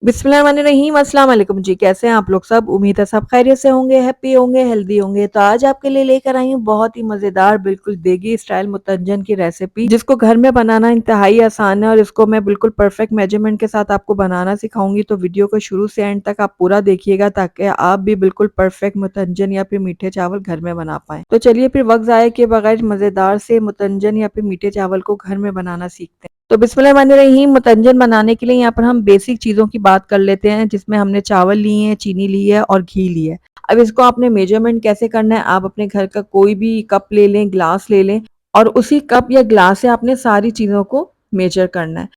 बिस्मिल्लाहिर्रहमानिर्रहीम अस्सलाम वालेकुम जी, कैसे हैं आप लोग सब? उम्मीद है सब खैरियत से होंगे, हैप्पी होंगे, हेल्दी होंगे। तो आज आपके लिए लेकर आई हूँ बहुत ही मज़ेदार बिल्कुल देगी स्टाइल मुतंजन की रेसिपी, जिसको घर में बनाना इंतहाई आसान है और इसको मैं बिल्कुल परफेक्ट मेजरमेंट के साथ आपको बनाना सिखाऊंगी। तो वीडियो को शुरू से एंड तक आप पूरा देखिएगा ताकि आप भी बिल्कुल परफेक्ट मुतंजन या फिर मीठे चावल घर में बना पाएँ। तो चलिए फिर वक्त ज़ाया किए बगैर मज़ेदार से मुतंजन या फिर मीठे चावल को घर में बनाना सीखते हैं। तो बिस्मिल्लाहिर्रहमानिर्रहीम मुतंजन बनाने के लिए यहाँ पर हम बेसिक चीज़ों की बात कर लेते हैं, जिसमें हमने चावल लिए हैं, चीनी ली है और घी लिया है। अब इसको आपने मेजरमेंट कैसे करना है, आप अपने घर का कोई भी कप ले लें, ग्लास ले लें और उसी कप या ग्लास से आपने सारी चीज़ों को मेजर करना है।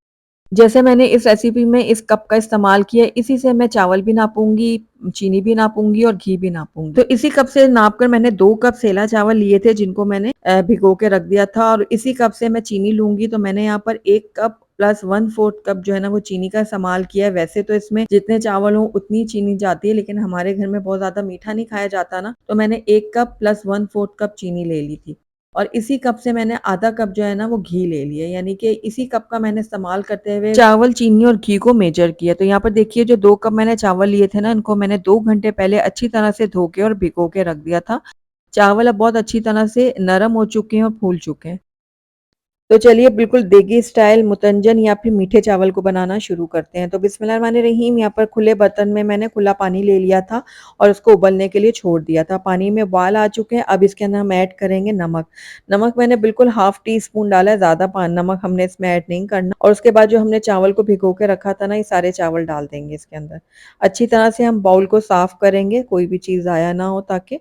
जैसे मैंने इस रेसिपी में इस कप का इस्तेमाल किया है, इसी से मैं चावल भी नापूँगी, चीनी भी नापूँगी और घी भी नापूँगी। तो इसी कप से नाप कर मैंने 2 कप सेला चावल लिए थे, जिनको मैंने भिगो के रख दिया था और इसी कप से मैं चीनी लूँगी। तो मैंने यहाँ पर 1 कप प्लस 1/4 कप जो है ना वो चीनी का इस्तेमाल किया है। वैसे तो इसमें जितने चावल हों उतनी चीनी जाती है, लेकिन हमारे घर में बहुत ज़्यादा मीठा नहीं खाया जाता ना, तो मैंने 1 कप प्लस 1/4 कप चीनी ले ली थी। और इसी कप से मैंने आधा कप जो है ना वो घी ले लिया, यानी कि इसी कप का मैंने इस्तेमाल करते हुए चावल, चीनी और घी को मेजर किया। तो यहाँ पर देखिए जो 2 कप मैंने चावल लिए थे ना, इनको मैंने 2 घंटे पहले अच्छी तरह से धो के और भिगो के रख दिया था। चावल अब बहुत अच्छी तरह से नरम हो चुके हैं और फूल चुके हैं। तो चलिए बिल्कुल देगी स्टाइल मुतंजन या फिर मीठे चावल को बनाना शुरू करते हैं। तो बिस्मिल्लाहिर्रहमानिर्रहीम, यहाँ पर खुले बर्तन में मैंने खुला पानी ले लिया था और उसको उबलने के लिए छोड़ दिया था। पानी में उबाल आ चुके हैं। अब इसके अंदर हम ऐड करेंगे नमक। नमक मैंने बिल्कुल हाफ टी स्पून डाला है, ज़्यादा नमक हमने इसमें ऐड नहीं करना। और उसके बाद जो हमने चावल को भिगो के रखा था ना, ये सारे चावल डाल देंगे इसके अंदर। अच्छी तरह से हम बाउल को साफ करेंगे, कोई भी चीज़ ज़ाया ना हो ताकि।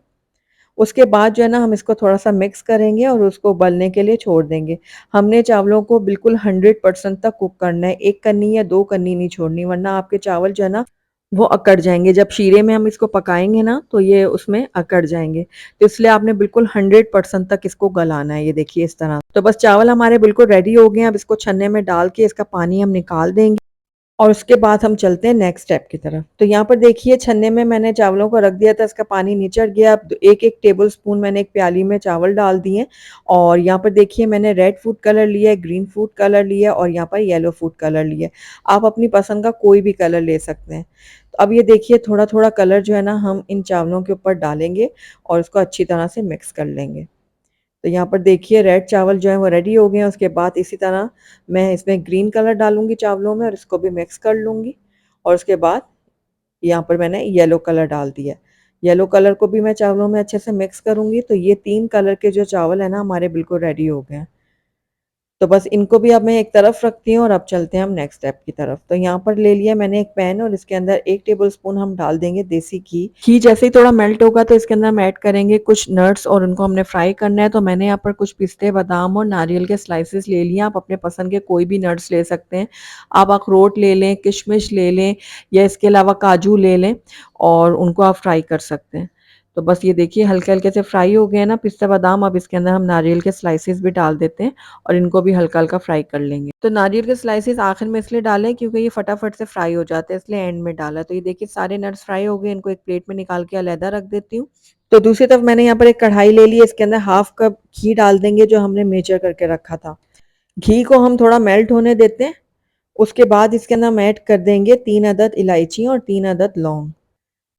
उसके बाद जो है ना हम इसको थोड़ा-सा मिक्स करेंगे और उसको उबलने के लिए छोड़ देंगे। हमने चावलों को बिल्कुल 100% तक कुक करना है, 1 कन्नी या 2 कन्नी नहीं छोड़नी, वरना आपके चावल जो है ना वो अकड़ जाएँगे। जब शीरे में हम इसको पकाएँगे ना तो ये उसमें अकड़ जाएँगे। तो इसलिए आपने बिल्कुल 100% तक इसको गलाना है, ये देखिए इस तरह। तो बस चावल हमारे बिल्कुल रेडी हो गए हैं, अब इसको छन्ने में डाल के इसका पानी हम निकाल देंगे। और उसके बाद हम चलते हैं नेक्स्ट स्टेप की तरफ। तो यहाँ पर देखिए छन्ने में मैंने चावलों को रख दिया था, इसका पानी निचड़ गया। अब 1-1 टेबल स्पून मैंने एक प्याली में चावल डाल दिए और यहाँ पर देखिए मैंने रेड फूड कलर लिया है, ग्रीन फूड कलर लिया है और यहाँ पर येलो फूड कलर लिया है। आप अपनी पसंद का कोई भी कलर ले सकते हैं। तो अब ये देखिए थोड़ा-थोड़ा कलर जो है ना हम इन चावलों के ऊपर डालेंगे और उसको अच्छी तरह से मिक्स कर लेंगे। तो यहाँ पर देखिए रेड चावल जो है वो रेडी हो गए हैं। उसके बाद इसी तरह मैं इसमें ग्रीन कलर डालूँगी चावलों में और इसको भी मिक्स कर लूँगी और उसके बाद यहाँ पर मैंने येलो कलर डाल दिया। येलो कलर को भी मैं चावलों में अच्छे से मिक्स करूँगी। तो ये 3 कलर के जो चावल है ना हमारे बिल्कुल रेडी हो गए हैं। तो बस इनको भी अब मैं एक तरफ रखती हूँ और अब चलते हैं हम नेक्स्ट स्टेप की तरफ। तो यहाँ पर ले लिया मैंने एक पैन और इसके अंदर 1 टेबलस्पून हम डाल देंगे देसी घी। घी जैसे ही थोड़ा मेल्ट होगा तो इसके अंदर हम ऐड करेंगे कुछ नट्स और उनको हमने फ्राई करना है। तो मैंने यहाँ पर कुछ पिस्ते, बादाम और नारियल के स्लाइसेस ले लिए। आप अपने पसंद के कोई भी नट्स ले सकते हैं। आप अखरोट ले लें, किशमिश ले लें या इसके अलावा काजू ले लें और उनको आप फ्राई कर सकते हैं। तो बस ये देखिए हल्के-हल्के से फ्राई हो गए हैं ना पिस्ता, बादाम। अब इसके अंदर हम नारियल के स्लाइसेस भी डाल देते हैं और इनको भी हल्का-हल्का फ्राई कर लेंगे। तो नारियल के स्लाइसेस आखिर में इसलिए डाले क्योंकि ये फटाफट से फ्राई हो जाते हैं, इसलिए एंड में डाला। तो ये देखिए सारे नट्स फ्राई हो गए, इनको एक प्लेट में निकाल के अलहदा रख देती हूँ। तो दूसरी तरफ मैंने यहाँ पर एक कढ़ाई ले ली है, इसके अंदर हाफ कप घी डाल देंगे जो हमने मेजर करके रखा था। घी को हम थोड़ा मेल्ट होने देते हैं। उसके बाद इसके अंदर हम ऐड कर देंगे 3 अदद इलायची और 3 अदद लौंग।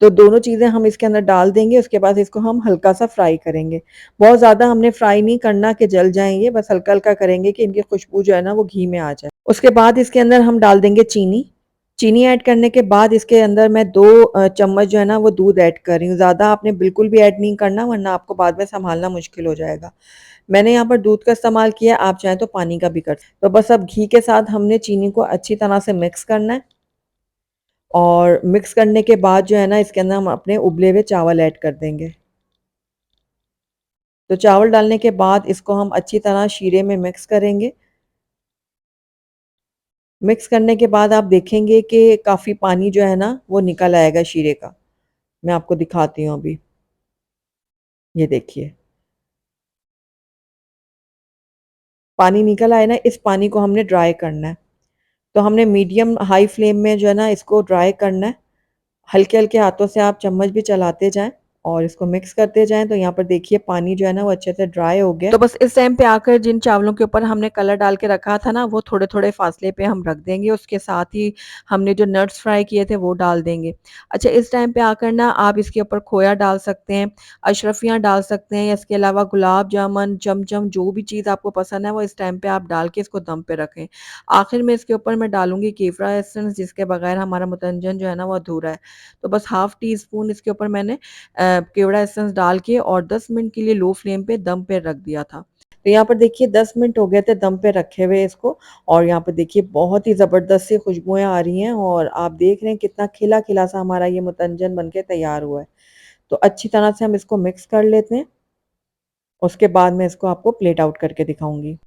तो दोनों चीज़ें हम इसके अंदर डाल देंगे, उसके बाद इसको हम हल्का-सा फ्राई करेंगे। बहुत ज़्यादा हमने फ्राई नहीं करना कि जल जाएँ ये, बस हल्का-हल्का करेंगे कि इनकी खुशबू जो है ना वो घी में आ जाए। उसके बाद इसके अंदर हम डाल देंगे चीनी। चीनी ऐड करने के बाद इसके अंदर मैं 2 चम्मच जो है ना वो दूध ऐड कर रही हूँ। ज़्यादा आपने बिल्कुल भी ऐड नहीं करना, वरना आपको बाद में सँभालना मुश्किल हो जाएगा। मैंने यहाँ पर दूध का इस्तेमाल किया, आप चाहें तो पानी का भी कर तो बस अब घी के साथ हमने चीनी को अच्छी तरह से मिक्स करना है। और मिक्स करने के बाद जो है ना इसके अंदर हम अपने उबले हुए चावल ऐड कर देंगे। तो चावल डालने के बाद इसको हम अच्छी तरह शीरे में मिक्स करेंगे। मिक्स करने के बाद आप देखेंगे कि काफ़ी पानी जो है ना वो निकल आएगा शीरे का। मैं आपको दिखाती हूँ अभी। ये देखिए। पानी निकल आए ना, इस पानी को हमने ड्राई करना है। तो हमने मीडियम हाई फ्लेम में जो है ना इसको ड्राई करना है। हल्के-हल्के हाथों से आप चम्मच भी चलाते जाएँ। और इसको मिक्स करते जाएँ। तो यहाँ पर देखिए पानी जो है ना वो अच्छे से ड्राई हो गया। तो बस इस टाइम पे आकर जिन चावलों के ऊपर हमने कलर डाल के रखा था ना वो थोड़े-थोड़े फासले पे हम रख देंगे। उसके साथ ही हमने जो नट्स फ्राई किए थे वो डाल देंगे। अच्छा इस टाइम पे आकर ना आप इसके ऊपर खोया डाल सकते हैं, अशरफियाँ डाल सकते हैं या इसके अलावा गुलाब जामुन, चमचम जो भी चीज़ आपको पसंद है वो इस टाइम पे आप डाल के इसको दम पे रखें। आखिर में इसके ऊपर मैं डालूँगी केफ़रा एसेंस जिसके बगैर हमारा मुतंजन जो है ना वो अधूरा है। तो बस हाफ़ टी स्पून इसके ऊपर मैंने केवड़ा एसेंस डाल के और 10 मिनट के लिए लो फ्लेम पे दम पे रख दिया था। तो यहाँ पर देखिए 10 मिनट हो गए थे दम पे रखे हुए इसको और यहाँ पे देखिए बहुत ही ज़बरदस्त सी खुशबुएँ आ रही हैं और आप देख रहे हैं कितना खिला-खिला सा हमारा ये मुतंजन बन के तैयार हुआ है। तो अच्छी तरह से हम इसको मिक्स कर लेते हैं। उसके बाद मैं इसको आपको प्लेट आउट करके दिखाऊँगी।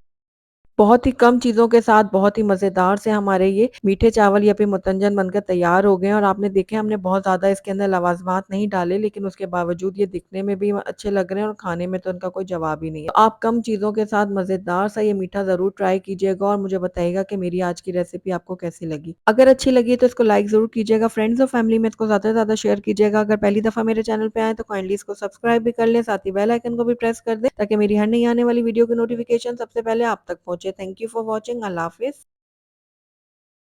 बहुत ही कम चीज़ों के साथ बहुत ही मज़ेदार से हमारे ये मीठे चावल या फिर मुतंजन बनकर तैयार हो गए हैं और आपने देखे हमने बहुत ज़्यादा इसके अंदर लवाज़मात नहीं डाले लेकिन उसके बावजूद ये दिखने में भी अच्छे लग रहे हैं और खाने में तो इनका कोई जवाब ही नहीं है। तो आप कम चीज़ों के साथ मज़ेदार सा ये मीठा ज़रूर ट्राई कीजिएगा और मुझे बताइएगा कि मेरी आज की रेसिपी आपको कैसी लगी। अगर अच्छी लगी तो इसको लाइक ज़रूर कीजिएगा, फ्रेंड्स और फैमिली में इसको ज़्यादा से ज़्यादा शेयर कीजिएगा। अगर पहली दफ़ा मेरे चैनल पे आएँ तो काइंडली इसको सब्सक्राइब भी कर लें, साथ ही बेल आइकन को भी प्रेस कर दें ताकि मेरी हर नई आने वाली वीडियो की नोटिफ़िकेशन सबसे पहले आप तक पहुँचे। Thank you for watching. अल्लाह हाफ़िज़।